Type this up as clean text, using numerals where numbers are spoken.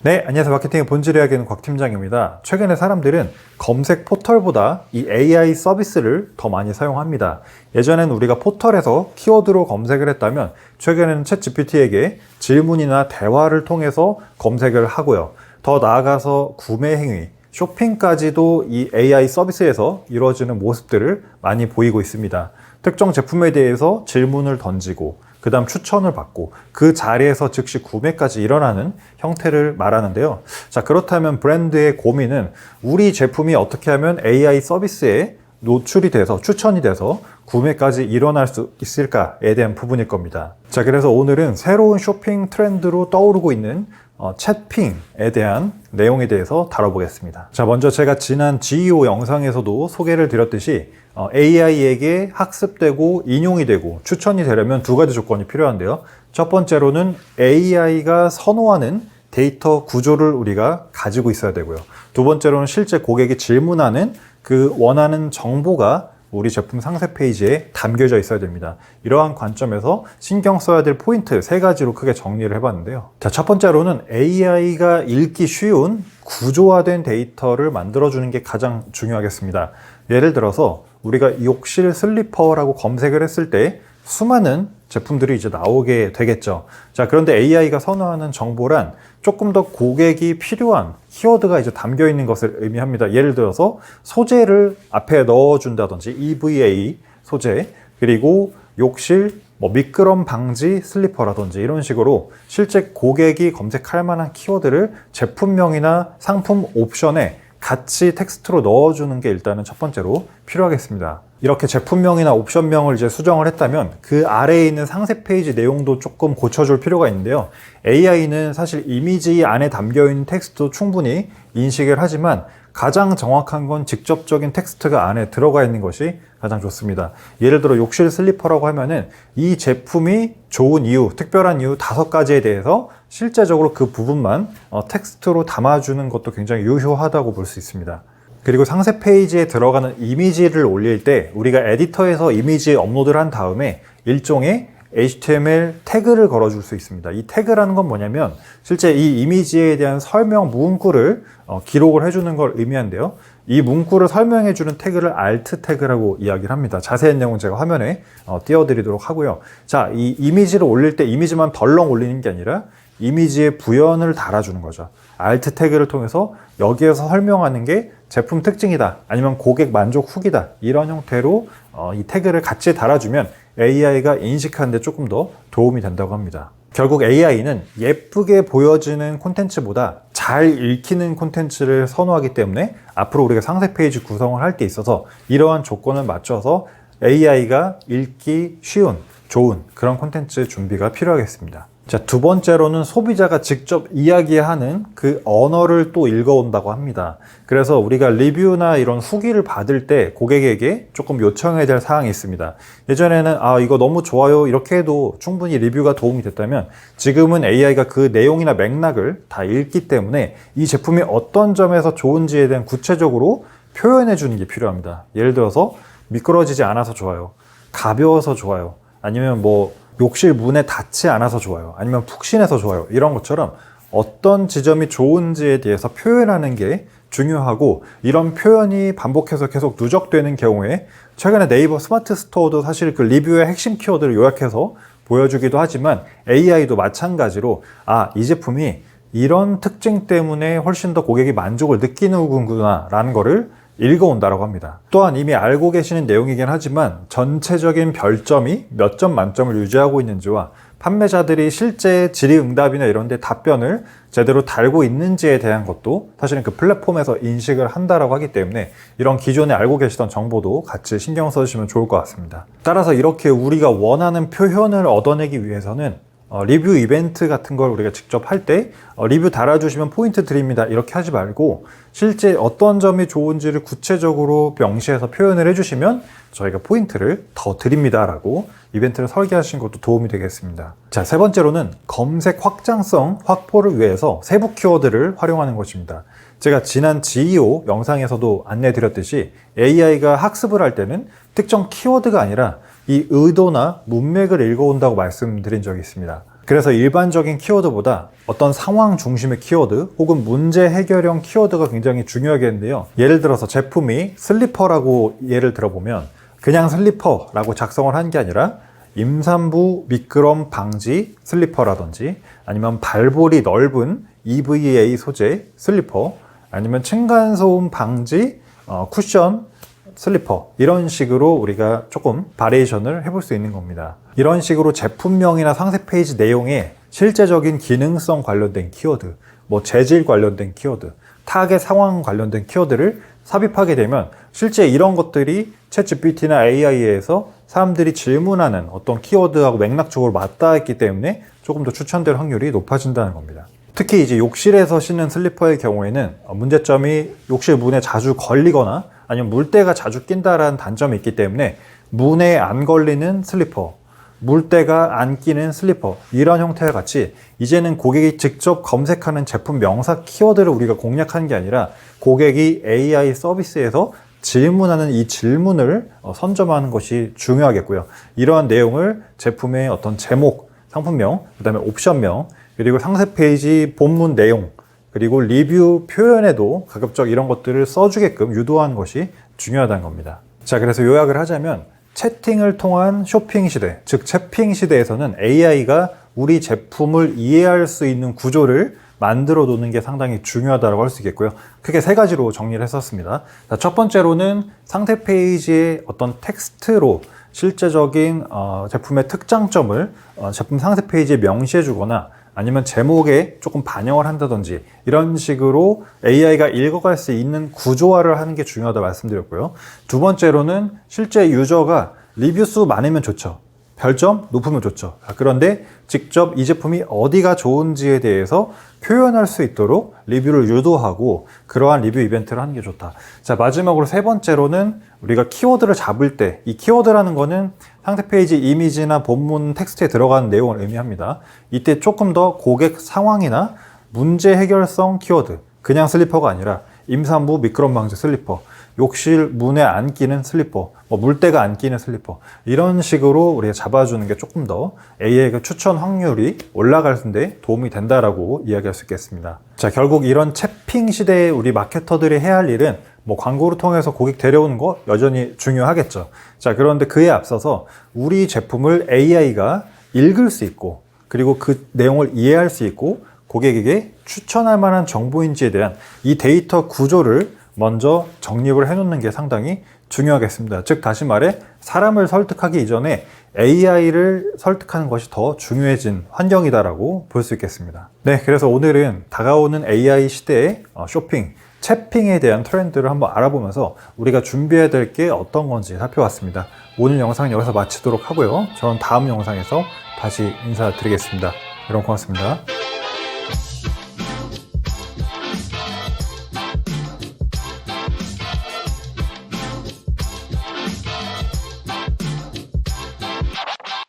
네, 안녕하세요. 마케팅의 본질을 이야기하는 곽 팀장입니다. 최근에 사람들은 검색 포털보다 이 AI 서비스를 더 많이 사용합니다. 예전에는 우리가 포털에서 키워드로 검색을 했다면 최근에는 챗GPT에게 질문이나 대화를 통해서 검색을 하고요. 더 나아가서 구매 행위, 쇼핑까지도 이 AI 서비스에서 이루어지는 모습들을 많이 보이고 있습니다. 특정 제품에 대해서 질문을 던지고 그 다음 추천을 받고 그 자리에서 즉시 구매까지 일어나는 형태를 말하는데요. 자, 그렇다면 브랜드의 고민은 우리 제품이 어떻게 하면 AI 서비스에 노출이 돼서 추천이 돼서 구매까지 일어날 수 있을까에 대한 부분일 겁니다. 자, 그래서 오늘은 새로운 쇼핑 트렌드로 떠오르고 있는 챗핑에 대한 내용에 대해서 다뤄보겠습니다. 자, 먼저 제가 지난 GEO 영상에서도 소개를 드렸듯이 AI에게 학습되고 인용이 되고 추천이 되려면 두 가지 조건이 필요한데요. 첫 번째로는 AI가 선호하는 데이터 구조를 우리가 가지고 있어야 되고요. 두 번째로는 실제 고객이 질문하는 그 원하는 정보가 우리 제품 상세 페이지에 담겨져 있어야 됩니다. 이러한 관점에서 신경 써야 될 포인트 세 가지로 크게 정리를 해봤는데요. 자, 첫 번째로는 AI가 읽기 쉬운 구조화된 데이터를 만들어주는 게 가장 중요하겠습니다. 예를 들어서 우리가 욕실 슬리퍼라고 검색을 했을 때 수많은 제품들이 이제 나오게 되겠죠. 자, 그런데 AI가 선호하는 정보란 조금 더 고객이 필요한 키워드가 이제 담겨 있는 것을 의미합니다. 예를 들어서 소재를 앞에 넣어준다든지 EVA 소재, 그리고 욕실 미끄럼 방지 슬리퍼라든지 이런 식으로 실제 고객이 검색할 만한 키워드를 제품명이나 상품 옵션에 같이 텍스트로 넣어주는 게 일단은 첫 번째로 필요하겠습니다. 이렇게 제품명이나 옵션명을 이제 수정을 했다면 그 아래에 있는 상세 페이지 내용도 조금 고쳐줄 필요가 있는데요. AI는 사실 이미지 안에 담겨있는 텍스트도 충분히 인식을 하지만 가장 정확한 건 직접적인 텍스트가 안에 들어가 있는 것이 가장 좋습니다. 예를 들어 욕실 슬리퍼라고 하면은 이 제품이 좋은 이유, 특별한 이유 5가지에 대해서 실제적으로 그 부분만 텍스트로 담아주는 것도 굉장히 유효하다고 볼 수 있습니다. 그리고 상세 페이지에 들어가는 이미지를 올릴 때 우리가 에디터에서 이미지 업로드를 한 다음에 일종의 HTML 태그를 걸어줄 수 있습니다. 이 태그라는 건 뭐냐면 실제 이 이미지에 대한 설명 문구를 기록을 해주는 걸 의미한데요. 이 문구를 설명해주는 태그를 Alt 태그라고 이야기를 합니다. 자세한 내용은 제가 화면에 띄워드리도록 하고요. 자, 이 이미지를 올릴 때 이미지만 덜렁 올리는 게 아니라 이미지에 부연을 달아주는 거죠. Alt 태그를 통해서 여기에서 설명하는 게 제품 특징이다, 아니면 고객 만족 후기다, 이런 형태로 이 태그를 같이 달아주면 AI가 인식하는 데 조금 더 도움이 된다고 합니다. 결국 AI는 예쁘게 보여지는 콘텐츠보다 잘 읽히는 콘텐츠를 선호하기 때문에 앞으로 우리가 상세 페이지 구성을 할 때 있어서 이러한 조건을 맞춰서 AI가 읽기 쉬운, 좋은 그런 콘텐츠 준비가 필요하겠습니다. 자, 두 번째로는 소비자가 직접 이야기하는 그 언어를 또 읽어온다고 합니다. 그래서 우리가 리뷰나 이런 후기를 받을 때 고객에게 조금 요청해야 될 사항이 있습니다. 예전에는 이거 너무 좋아요 이렇게 해도 충분히 리뷰가 도움이 됐다면 지금은 AI가 그 내용이나 맥락을 다 읽기 때문에 이 제품이 어떤 점에서 좋은지에 대한 구체적으로 표현해 주는 게 필요합니다. 예를 들어서 미끄러지지 않아서 좋아요, 가벼워서 좋아요, 아니면 욕실 문에 닿지 않아서 좋아요, 아니면 푹신해서 좋아요, 이런 것처럼 어떤 지점이 좋은지에 대해서 표현하는 게 중요하고, 이런 표현이 반복해서 계속 누적되는 경우에 최근에 네이버 스마트 스토어도 사실 그 리뷰의 핵심 키워드를 요약해서 보여주기도 하지만 AI도 마찬가지로 이 제품이 이런 특징 때문에 훨씬 더 고객이 만족을 느끼는구나 라는 거를 읽어온다라고 합니다. 또한 이미 알고 계시는 내용이긴 하지만 전체적인 별점이 몇 점 만점을 유지하고 있는지와 판매자들이 실제 질의응답이나 이런 데 답변을 제대로 달고 있는지에 대한 것도 사실은 그 플랫폼에서 인식을 한다라고 하기 때문에 이런 기존에 알고 계시던 정보도 같이 신경 써주시면 좋을 것 같습니다. 따라서 이렇게 우리가 원하는 표현을 얻어내기 위해서는 리뷰 이벤트 같은 걸 우리가 직접 할 때 리뷰 달아주시면 포인트 드립니다 이렇게 하지 말고 실제 어떤 점이 좋은지를 구체적으로 명시해서 표현을 해주시면 저희가 포인트를 더 드립니다 라고 이벤트를 설계하신 것도 도움이 되겠습니다. 자, 세 번째로는 검색 확장성 확보를 위해서 세부 키워드를 활용하는 것입니다. 제가 지난 GEO 영상에서도 안내 드렸듯이 AI가 학습을 할 때는 특정 키워드가 아니라 이 의도나 문맥을 읽어온다고 말씀드린 적이 있습니다. 그래서 일반적인 키워드보다 어떤 상황 중심의 키워드 혹은 문제 해결형 키워드가 굉장히 중요하겠는데요. 예를 들어서 제품이 슬리퍼라고 예를 들어보면 그냥 슬리퍼라고 작성을 한 게 아니라 임산부 미끄럼 방지 슬리퍼라든지 아니면 발볼이 넓은 EVA 소재 슬리퍼 아니면 층간소음 방지 쿠션 슬리퍼 이런 식으로 우리가 조금 바리에이션을 해볼 수 있는 겁니다. 이런 식으로 제품명이나 상세 페이지 내용에 실제적인 기능성 관련된 키워드, 뭐 재질 관련된 키워드, 타겟 상황 관련된 키워드를 삽입하게 되면 실제 이런 것들이 챗GPT나 AI에서 사람들이 질문하는 어떤 키워드하고 맥락적으로 맞닿아 있기 때문에 조금 더 추천될 확률이 높아진다는 겁니다. 특히 이제 욕실에서 신는 슬리퍼의 경우에는 문제점이 욕실 문에 자주 걸리거나 아니면 물때가 자주 낀다라는 단점이 있기 때문에 문에 안 걸리는 슬리퍼, 물때가 안 끼는 슬리퍼 이런 형태와 같이 이제는 고객이 직접 검색하는 제품 명사 키워드를 우리가 공략하는 게 아니라 고객이 AI 서비스에서 질문하는 이 질문을 선점하는 것이 중요하겠고요. 이러한 내용을 제품의 어떤 제목, 상품명, 그 다음에 옵션명, 그리고 상세 페이지 본문 내용, 그리고 리뷰 표현에도 가급적 이런 것들을 써주게끔 유도하는 것이 중요하다는 겁니다. 자, 그래서 요약을 하자면 채팅을 통한 쇼핑 시대, 즉 채핑 시대에서는 AI가 우리 제품을 이해할 수 있는 구조를 만들어 놓는 게 상당히 중요하다고 할 수 있겠고요. 크게 세 가지로 정리를 했었습니다. 자, 첫 번째로는 상세 페이지의 어떤 텍스트로 실제적인 제품의 특장점을 제품 상세 페이지에 명시해 주거나 아니면 제목에 조금 반영을 한다든지 이런 식으로 AI가 읽어갈 수 있는 구조화를 하는 게 중요하다고 말씀드렸고요. 두 번째로는 실제 유저가 리뷰 수 많으면 좋죠. 별점 높으면 좋죠. 그런데 직접 이 제품이 어디가 좋은지에 대해서 표현할 수 있도록 리뷰를 유도하고 그러한 리뷰 이벤트를 하는 게 좋다. 자, 마지막으로 세 번째로는 우리가 키워드를 잡을 때 이 키워드라는 거는 상세 페이지 이미지나 본문 텍스트에 들어가는 내용을 의미합니다. 이때 조금 더 고객 상황이나 문제 해결성 키워드, 그냥 슬리퍼가 아니라 임산부 미끄럼 방지 슬리퍼, 욕실 문에 안 끼는 슬리퍼, 물때가 안 끼는 슬리퍼 이런 식으로 우리가 잡아주는 게 조금 더 AI가 추천 확률이 올라가는데 도움이 된다라고 이야기할 수 있겠습니다. 자, 결국 이런 채핑 시대에 우리 마케터들이 해야 할 일은 광고를 통해서 고객 데려오는 거 여전히 중요하겠죠. 자, 그런데 그에 앞서서 우리 제품을 AI가 읽을 수 있고 그리고 그 내용을 이해할 수 있고 고객에게 추천할 만한 정보인지에 대한 이 데이터 구조를 먼저 정립을 해놓는 게 상당히 중요하겠습니다. 즉 다시 말해 사람을 설득하기 이전에 AI를 설득하는 것이 더 중요해진 환경이다라고 볼 수 있겠습니다. 네, 그래서 오늘은 다가오는 AI 시대의 쇼핑, 채핑에 대한 트렌드를 한번 알아보면서 우리가 준비해야 될 게 어떤 건지 살펴봤습니다. 오늘 영상 여기서 마치도록 하고요. 저는 다음 영상에서 다시 인사드리겠습니다. 여러분 고맙습니다.